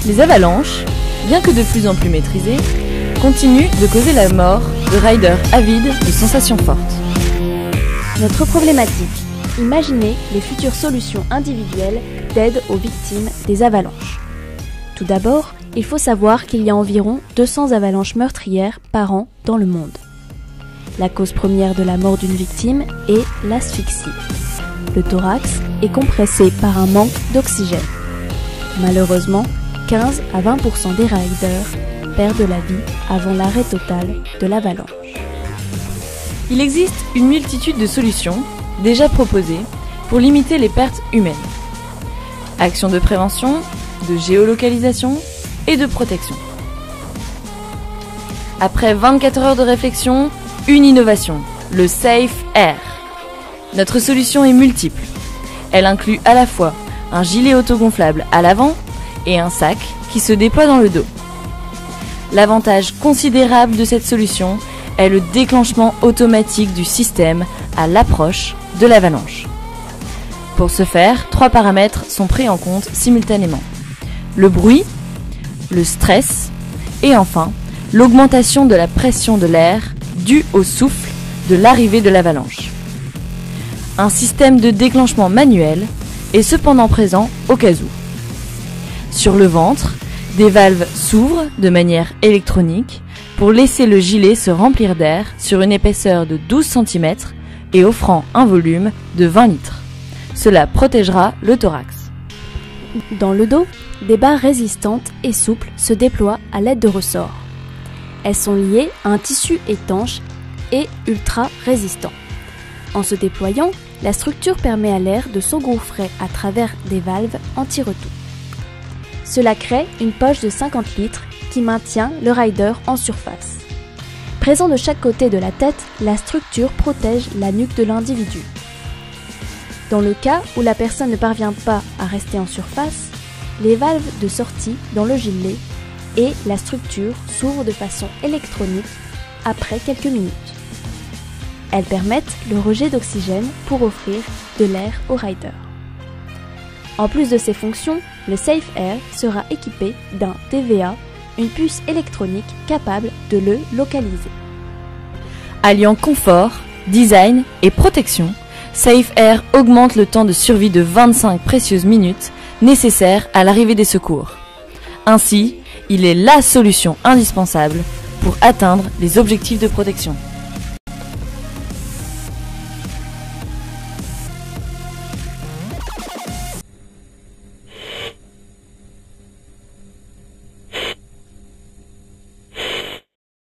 Les avalanches, bien que de plus en plus maîtrisées, continuent de causer la mort de riders avides de sensations fortes. Notre problématique, imaginez les futures solutions individuelles d'aide aux victimes des avalanches. Tout d'abord, il faut savoir qu'il y a environ 200 avalanches meurtrières par an dans le monde. La cause première de la mort d'une victime est l'asphyxie. Le thorax est compressé par un manque d'oxygène. Malheureusement, 15 à 20% des riders perdent la vie avant l'arrêt total de l'avalanche. Il existe une multitude de solutions déjà proposées pour limiter les pertes humaines. Actions de prévention, de géolocalisation et de protection. Après 24 heures de réflexion, une innovation, le Safe Air. Notre solution est multiple. Elle inclut à la fois un gilet autogonflable à l'avant et un sac qui se déploie dans le dos. L'avantage considérable de cette solution est le déclenchement automatique du système à l'approche de l'avalanche. Pour ce faire, 3 paramètres sont pris en compte simultanément. Le bruit, le stress et enfin l'augmentation de la pression de l'air due au souffle de l'arrivée de l'avalanche. Un système de déclenchement manuel est cependant présent au cas où. Sur le ventre, des valves s'ouvrent de manière électronique pour laisser le gilet se remplir d'air sur une épaisseur de 12 cm et offrant un volume de 20 litres. Cela protégera le thorax. Dans le dos, des barres résistantes et souples se déploient à l'aide de ressorts. Elles sont liées à un tissu étanche et ultra résistant. En se déployant, la structure permet à l'air de s'engouffrer à travers des valves anti-retour. Cela crée une poche de 50 litres qui maintient le rider en surface. Présent de chaque côté de la tête, la structure protège la nuque de l'individu. Dans le cas où la personne ne parvient pas à rester en surface, les valves de sortie dans le gilet et la structure s'ouvrent de façon électronique après quelques minutes. Elles permettent le rejet d'oxygène pour offrir de l'air au rider. En plus de ces fonctions, le Safe Air sera équipé d'un TVA, une puce électronique capable de le localiser. Alliant confort, design et protection, Safe Air augmente le temps de survie de 25 précieuses minutes nécessaires à l'arrivée des secours. Ainsi, il est la solution indispensable pour atteindre les objectifs de protection.